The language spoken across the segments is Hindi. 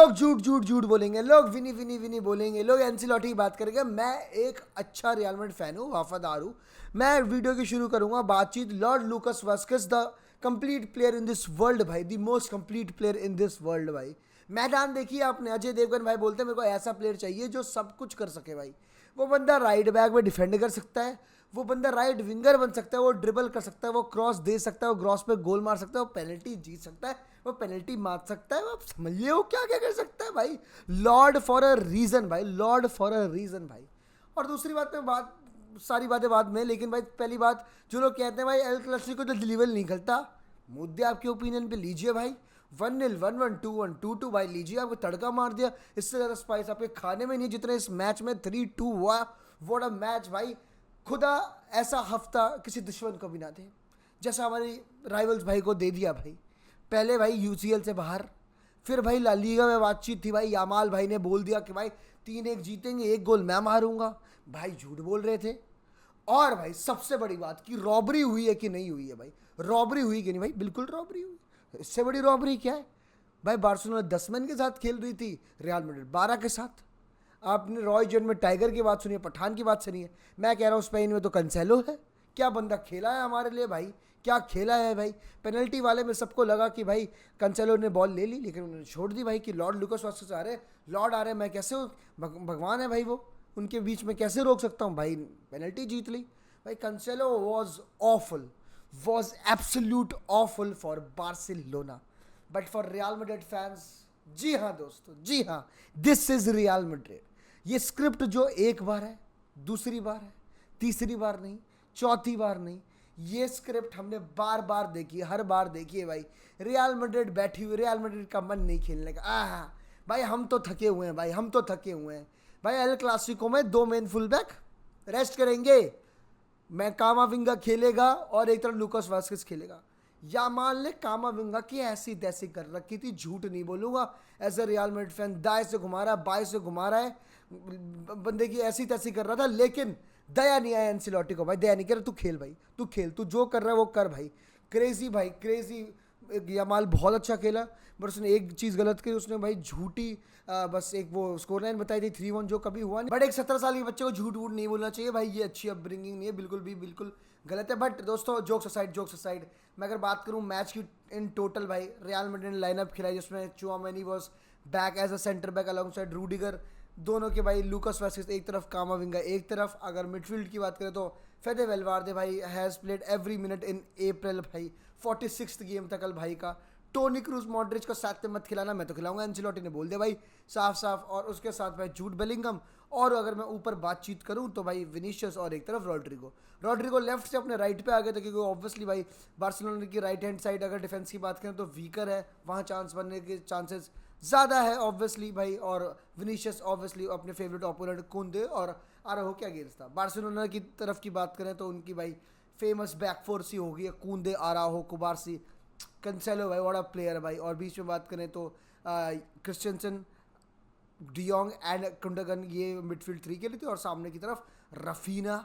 लोग झूठ झूठ झूठ बोलेंगे, लोग विनी विनी विनी बोलेंगे, लोग एंसिलोटी की बात करेंगे। मैं एक अच्छा रियल मैड्रिड फैन हूँ, वफादार हूँ। मैं वीडियो की शुरू करूंगा बातचीत lord Lucas Vazquez, the complete player in this world भाई, the most complete player in this world भाई। मैदान देखिए आपने, अजय देवगन भाई बोलते हैं मेरे को ऐसा प्लेयर चाहिए जो सब कुछ कर सके भाई। वो बंदा राइट बैक में डिफेंड कर सकता है, वो बंदा राइट विंगर बन सकता है, वो ड्रिबल कर सकता है, वो क्रॉस दे सकता है, वो क्रॉस पे गोल मार सकता है, वो पेनल्टी जीत सकता है, वो पेनल्टी मार सकता है। आप समझिए वो क्या क्या कर सकता है भाई। लॉर्ड फॉर अ रीजन भाई, लॉर्ड फॉर अ रीजन भाई। और दूसरी बात में बात, सारी बातें बाद में, लेकिन भाई पहली बात, जो लोग कहते हैं भाई एल क्लासिको तो डिलीवर नहीं करता, मुद्दे आपके ओपिनियन पे लीजिए भाई। 1-0, 1-1, 2-1, 2-2 भाई लीजिए, आपको तड़का मार दिया। इससे ज़्यादा स्पाइस आपके खाने में नहीं है जितने इस मैच में 3-2 हुआ। व्हाट अ मैच भाई। खुदा ऐसा हफ्ता किसी दुश्मन को भी ना दे जैसा हमारी राइवल्स भाई को दे दिया भाई। पहले भाई यूसीएल से बाहर, फिर भाई ला लीगा में बातचीत थी भाई, यामाल भाई ने बोल दिया कि भाई 3-1 जीतेंगे, 1 गोल मैं मारूंगा। भाई झूठ बोल रहे थे। और भाई सबसे बड़ी बात कि रॉबरी हुई है कि नहीं हुई है भाई, रॉबरी हुई कि नहीं भाई, बिल्कुल रॉबरी हुई। इससे बड़ी रॉबरी क्या है भाई। बार्सिलोना 10 मैन के साथ खेल रही थी, रियल मैड्रिड 12 के साथ। आपने रॉय जेन में टाइगर की बात सुनी है, पठान की बात सुनी है। मैं कह रहा हूँ स्पेन में तो कंसेलो है। क्या बंदा खेला है हमारे लिए भाई, क्या खेला है भाई। पेनल्टी वाले में सबको लगा कि भाई कंसेलो ने बॉल ले ली, लेकिन उन्होंने छोड़ दी भाई कि लॉर्ड लुकास वास्केस आ रहे, लॉर्ड आ रहे, मैं कैसे भगवान है भाई वो, उनके बीच में कैसे रोक सकता हूँ भाई। पेनल्टी जीत ली भाई। Cancelo was awful, was absolute awful for Barcelona, but for Real Madrid fans, जी हाँ दोस्तों, जी हाँ, दिस इज रियल मैड्रिड। ये स्क्रिप्ट जो एक बार है, दूसरी बार है, तीसरी बार नहीं, चौथी बार नहीं, ये स्क्रिप्ट हमने बार बार देखी है, हर बार देखी है भाई। रियल मैड्रिड बैठी हुई, रियल मैड्रिड का मन नहीं खेलने का। भाई हम तो थके हुए हैं भाई, हम तो थके हुए हैं भाई। एल क्लासिको में 2 मेन फुल बैक रेस्ट करेंगे, मैं कामाविंगा खेलेगा और एक तरफ लूकास वास्केस खेलेगा। यामाल ने कामाविंगा की ऐसी तैसी कर रखी थी, झूठ नहीं बोलूंगा। As a Real Madrid fan, दाएं से घुमा रहा है, बाएं से घुमा रहा है, बंदे की ऐसी तैसी कर रहा था, लेकिन दया नहीं आया एंसिलोटी को भाई। दया नहीं, कह रहा तू खेल भाई, तू खेल, तू जो कर रहा है वो कर भाई। क्रेजी भाई, क्रेजी। यामाल बहुत अच्छा खेला, बट उसने एक चीज़ गलत की, उसने भाई झूठी बस एक वो स्कोर लाइन बताई थी 3-1, जो कभी हुआ नहीं। बट एक 17 साल के बच्चे को झूठ वूठ नहीं बोलना चाहिए भाई, ये अच्छी अपब्रिंगिंग नहीं है, बिल्कुल भी बिल्कुल गलत है। बट दोस्तों जोक्स असाइड, जोक्स असाइड, मैं अगर बात करूँ मैच की इन टोटल भाई, रियल मैड्रिड ने लाइनअप खिलाई जिसमें Tchouameni was back as a centre back along side Rudiger, दोनों के भाई लूकास वास्केस एक तरफ, कामाविंगा एक तरफ। अगर मिडफील्ड की बात करें तो फेदे वेलवार्दे भाई has played every minute in April भाई, 46th गेम था कल भाई का। टोनी क्रूज मॉड्रिच को साथ में मत खिलाना, मैं तो खिलाऊंगा, एंचिलोटी ने बोल दिया भाई साफ साफ। और उसके साथ भाई जूड बेलिंगम, और अगर मैं ऊपर बातचीत करूं तो भाई विनीशियस, और एक तरफ रॉड्रिगो। रॉड्रिगो लेफ्ट से अपने राइट पे आ गए थे, क्योंकि ऑब्वियसली भाई बार्सिलोना की राइट हैंड साइड अगर डिफेंस की बात करें तो वीकर है, वहाँ चांस बनने के चांसेस ज़्यादा है ऑब्वियसली भाई। और विनीशियस ऑब्वियसली अपने फेवरेट ओपोनेंट कुंदे और आराहो के अगेंस्ट था। बार्सिलोना की तरफ की बात करें तो उनकी भाई फेमस बैक फोर सी हो गई है, कुंदे, आराहो, कुबारसी, कंसेलो भाई व्हाट अ प्लेयर भाई। और बीच में बात करें तो क्रिस्टियनसन, डियोंग एंड कुंडगन, ये मिडफील्ड 3 के लिए थे। और सामने की तरफ रफीना,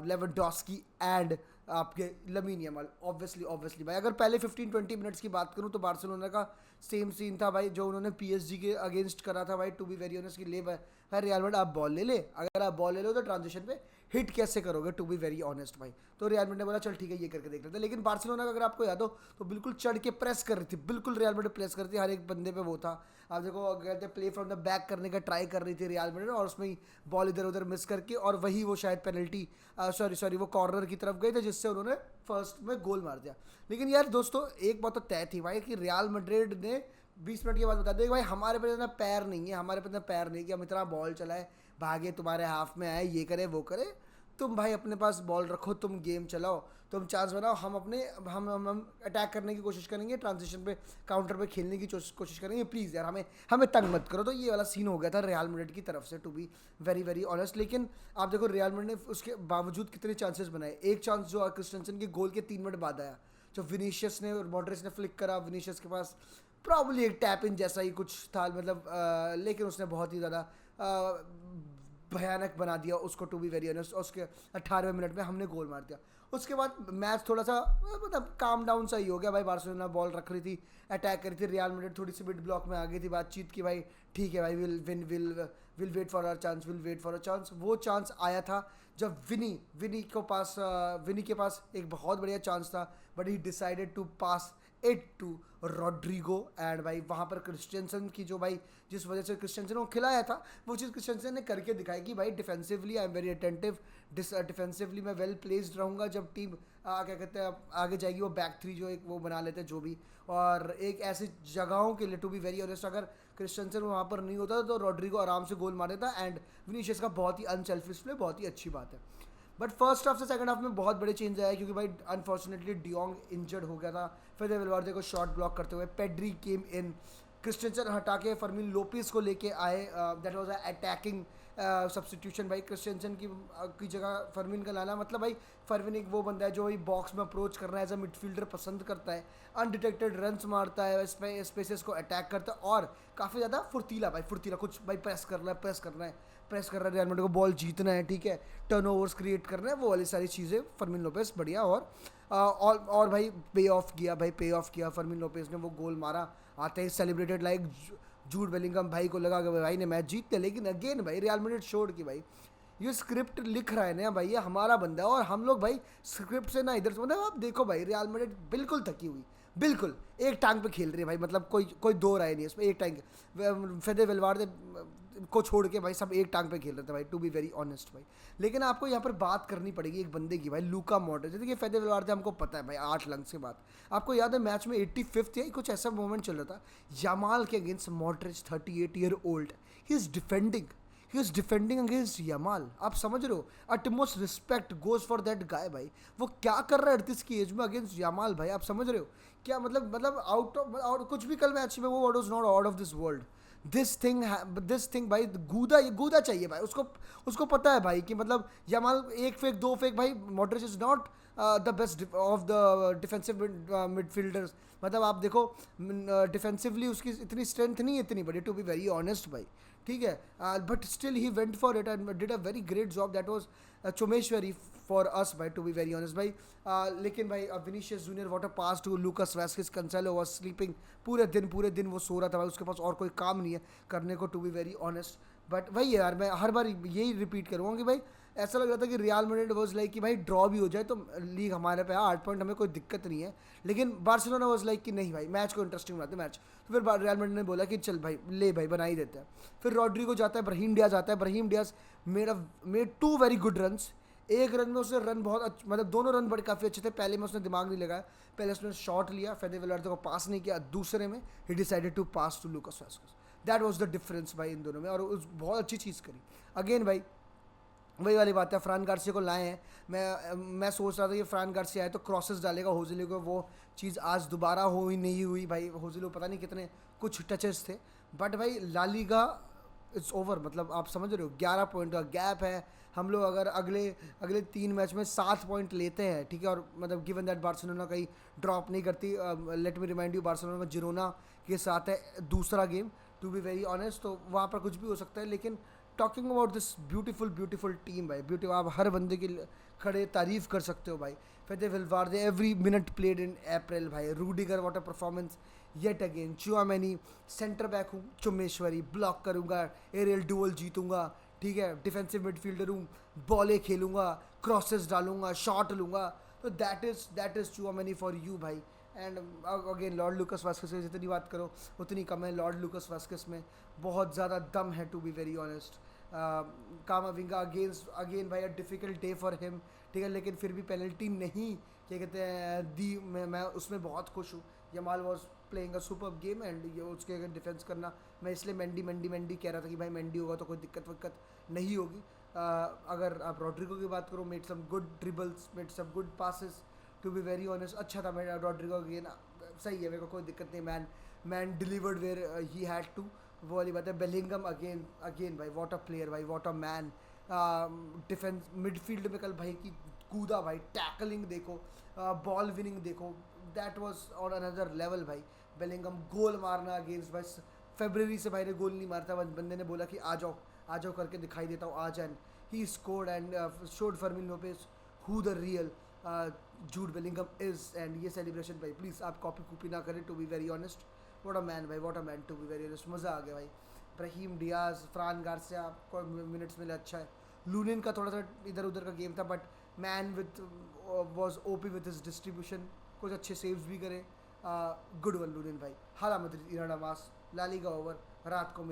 लेवेंडोस्की एंड आपके लमीन यमाल। ऑब्वियसली भाई अगर पहले 15-20 मिनट्स की बात करूं तो बार्सिलोना का सेम सीन था भाई जो उन्होंने पीएसजी के अगेंस्ट करा था भाई। टू बी वेरी ऑनेस्ट, की ले भाई रियल मैड्रिड आप बॉल ले ले, अगर आप बॉल ले लो तो ट्रांजिशन पे हिट कैसे करोगे, टू बी वेरी ऑनेस्ट भाई। तो रियल मैड्रिड ने बोला चल ठीक है ये करके देख लेते हैं। लेकिन बार्सिलोना का अगर आपको याद हो तो बिल्कुल चढ़ के प्रेस कर रही थी, बिल्कुल रियल मैड्रिड प्रेस कर रही थी, हर एक बंदे पे वो था। आप देखो कहते प्ले फ्रॉम द बैक करने का ट्राई कर रही थी रियल मैड्रिड, और उसमें बॉल इधर उधर मिस करके, और वही वो शायद पेनल्टी सॉरी वो कॉर्नर की तरफ गए थे जिससे उन्होंने फर्स्ट में गोल मार दिया। लेकिन यार दोस्तों एक बात तो तय थी भाई कि रियल मैड्रिड ने 20 मिनट के बाद बता दिया कि भाई हमारे पास इतना पैर नहीं है, हमारे पास इतना पैर नहीं कि हम इतना बॉल चलाए, भागे तुम्हारे हाफ में आए, ये करे वो करे। तुम भाई अपने पास बॉल रखो, तुम गेम चलाओ, तुम चांस बनाओ, हम अपने हम अटैक करने की कोशिश करेंगे, ट्रांजिशन पे काउंटर पे खेलने की कोशिश करेंगे, प्लीज़ यार हमें हमें तंग मत करो। तो ये वाला सीन हो गया था रियल मैड्रिड की तरफ से, to be very very honest. लेकिन आप देखो रियल मैड्रिड ने उसके बावजूद कितने चांसेस बनाए। एक चांस जो क्रिस्टेंसन के गोल के 3 मिनट बाद आया, जो विनीशियस ने और मॉड्रिच ने फ्लिक करा, विनीशियस के पास प्रॉब्ली एक टैप इन जैसा ही कुछ था, मतलब लेकिन उसने बहुत ही ज़्यादा भयानक बना दिया उसको, टू बी वेरी ऑनेस्ट। उसके 18वें मिनट में हमने गोल मार दिया। उसके बाद मैच थोड़ा सा मतलब काम डाउन सा ही हो गया भाई। बार्सिलोना बॉल रख रही थी, अटैक कर रही थी, रियल मैड्रिड थोड़ी सी मिड ब्लॉक में आ गई थी। बातचीत की भाई ठीक है भाई, will wait for our chance, will wait for a chance. वो चांस आया था जब विनी के पास एक बहुत बढ़िया चांस था, but he decided to pass it to Rodrygo. And भाई वहाँ पर क्रिस्टियनसन की जो भाई जिस वजह से क्रिस्टियनसन को खिलाया था, वो चीज़ क्रिस्टियनसन ने करके दिखाई कि भाई defensively I am very attentive, defensively मैं वेल प्लेस्ड रहूँगा। जब टीम क्या कहते हैं आगे जाएगी, वो बैक थ्री जो एक वो बना लेते हैं जो भी, और एक ऐसी जगहों के लिए टू बी वेरी ऑनेस्ट, अगर क्रिस्टियनसन वहाँ पर नहीं होता तो रॉड्रिगो आराम से गोल मार देता। एंड विनीशियस का बहुत ही अनसेल्फिश प्ले, बहुत ही अच्छी बात है। बट फर्स्ट हाफ से सेकंड हाफ में बहुत बड़े चेंज आए, क्योंकि भाई अनफॉर्चुनेटली डियोंग इंजर्ड हो गया था। फिर वेलवार्दे को शॉट ब्लॉक करते हुए पेड्री केम इन, क्रिस्टियनसन हटा के फर्मिन लोपेस को लेके आए। That was a attacking substitution भाई। क्रिस्टियनसन की जगह फर्मिन का लाना, मतलब भाई फर्मिन एक वो बंदा है जो भाई बॉक्स में अप्रोच करना है एज अ मिडफील्डर पसंद करता है, अनडिटेक्टेड रन्स मारता है, स्पेसेस को अटैक करता है, और काफ़ी ज़्यादा फुर्तीला भाई, फुर्तीला कुछ भाई प्रेस करना है, प्रेस रहा है रियल मैड्रिड को, बॉल जीतना है, ठीक है, टर्नओवर्स क्रिएट करना है, वो वाली सारी चीज़ें फर्मिन लोपेस बढ़िया। और भाई पे ऑफ किया फर्मिन लोपेस ने, वो गोल मारा आते ही सेलिब्रेटेड लाइक जूड बेलिंगम। भाई को लगा कि भाई ने मैच जीत लिया, लेकिन अगेन भाई रियल मैड्रिड छोड़ की भाई ये स्क्रिप्ट लिख रहा है ना भाई, ये हमारा बंदा है, और हम लोग भाई स्क्रिप्ट से ना इधर से, मतलब आप देखो भाई रियल मैड्रिड बिल्कुल थकी हुई, बिल्कुल एक टांग पे खेल रही है भाई, मतलब कोई दो राय नहीं है इसमें, एक टांग फेदे वेलवार्दे को छोड़ के भाई सब एक टांग पे खेल रहे थे भाई, टू बी वेरी ऑनेस्ट भाई। लेकिन आपको यहाँ पर बात करनी पड़ेगी एक बंदे की भाई, लूका मॉड्रिच। देखिए फेदे वेलवार्दे हमको पता है भाई 8 लंग्स के बाद, आपको याद है मैच में 85th या कुछ ऐसा मोमेंट चल रहा था यामाल के against Modric 38 year old, he is defending against Yamal. आप समझ रहे हो, utmost respect goes for that guy भाई। वो क्या कर रहा है 38 की एज में अगेंस्ट यमाल भाई, आप समझ रहे हो क्या मतलब आउट कुछ भी कल मैच में वो what was not out of this world. This thing भाई, गूदा चाहिए भाई उसको पता है भाई कि मतलब यमाल एक फेक दो फेक भाई, Modric is not the best of the defensive midfielders. मतलब आप देखो डिफेंसिवली उसकी इतनी स्ट्रेंथ नहीं है इतनी बड़ी, टू बी वेरी ऑनेस्ट भाई, ठीक है, but still he went for it and did a very great job. That was Tchouameni for us भाई, टू बी वेरी ऑनेस्ट भाई। लेकिन भाई Vinicius junior what a pass to Lucas Vazquez, Cancelo was sleeping पूरे दिन वो सो रहा था भाई, उसके पास और कोई काम नहीं है करने को, to be very honest. But भाई यार मैं हर बार यही रिपीट करूँगा कि भाई ऐसा लग रहा था कि रियल मैड्रिड वाज लाइक कि भाई ड्रॉ भी हो जाए तो लीग हमारे पे 8 पॉइंट, हमें कोई दिक्कत नहीं है। लेकिन बार्सिलोना वाज लाइक कि नहीं भाई मैच को इंटरेस्टिंग बनाते मैच, तो फिर रियल मैड्रिड ने बोला कि चल भाई ले भाई बना ही देते हैं। फिर रॉड्रिगो जाता है, ब्राहीम डियाज आता है, Brahim Diaz made 2 very good runs. एक रन में उसने रन बहुत मतलब दोनों रन बड़े काफ़ी अच्छे थे। पहले में उसने दिमाग नहीं लगाया, पहले उसने शॉट लिया, फेदे वेलवार्दे को पास नहीं किया, दूसरे में ही decided to pass to Lucas Vazquez. That was the difference भाई इन दोनों में, और उस बहुत अच्छी चीज़ करी। अगेन भाई वही वाली बात है, फ्रान गार्सिया को लाए हैं। मैं सोच रहा था कि फ्रान गार्सिया आए तो क्रॉसेस डालेगा होजिलो को, वो चीज़ आज दोबारा हो ही नहीं हुई भाई। होजिलो पता नहीं कितने कुछ टचेस थे, बट भाई ला लीगा इट्स ओवर, मतलब आप समझ रहे हो 11 पॉइंट का गैप है। हम लोग अगर अगले 3 मैच में 7 पॉइंट लेते हैं, ठीक है, और मतलब गिवन दैट बार्सिलोना कहीं ड्रॉप नहीं करती, let me remind you Barcelona का जिरोना के साथ है दूसरा game, to be very honest, तो वहाँ पर कुछ भी हो सकता है। लेकिन talking about this beautiful team भाई, ब्यूटीफुल, आप हर बंदे की खड़े तारीफ कर सकते हो भाई। फेदे वेलवार्दे every minute played in April भाई, Rudiger what a performance yet again, Tchouameni centre back हूँ, चुम्मेश्वरी ब्लॉक करूँगा, एरियल डुअल जीतूंगा, ठीक है, डिफेंसिव मिडफील्डर हूँ, बॉलें खेलूँगा, क्रॉसेस डालूंगा, शॉट लूँगा, तो that is Tchouameni for you भाई। And again lord Lucas Vazquez की जितनी बात करो उतनी कम है। लॉर्ड लूकास वास्केस में बहुत ज़्यादा दम है, to be very honest. Camavinga again भाई a difficult day for him, ठीक है, लेकिन फिर भी पेनल्टी नहीं क्या कहते हैं दी, मैं उसमें बहुत खुश हूँ। Yamal was playing a super game and ये उसके अगर डिफेंस करना, मैं इसलिए मेंडी कह रहा था कि भाई मेंडी होगा तो कोई दिक्कत नहीं होगी। अगर आप रॉड्रिगो की बात करो, made some good dribbles, made some good passes, to be very honest अच्छा था। मेरा रॉड्रिगो अगेन सही है, मेरे को कोई दिक्कत नहीं, man delivered where he had to, वो वाली बात है। बेलिंगम अगेन भाई व्हाट अ प्लेयर भाई, what a man. Defence midfield में कल भाई की कूदा भाई, टैकलिंग देखो, बॉल विनिंग देखो, that was on another level भाई। बेलिंगम गोल मारना अगेंस्ट भाई, फरवरी से भाई ने गोल नहीं मारता, बंदे ने बोला कि आ जाओ करके दिखाई देता हूँ आज, and he scored and showed Fermin Lopez who the real Jude Bellingham is, and ये सेलिब्रेशन भाई प्लीज़ आप कॉपी कूपी ना करें, to be very honest. What a man भाई, what a man, to be very honest, मज़ा आ गया भाई। ब्राहीम डियाज, फ्रान गार्सिया आपको मिनट्स मिले, अच्छा है। लूनिन का थोड़ा सा इधर उधर का गेम था, but man with was OP with his distribution, कुछ अच्छे सेव्स भी करे। गुड वन लूनिन भाई। हाला मद्रिद इराना मास, ला लीगा ओवर, रात को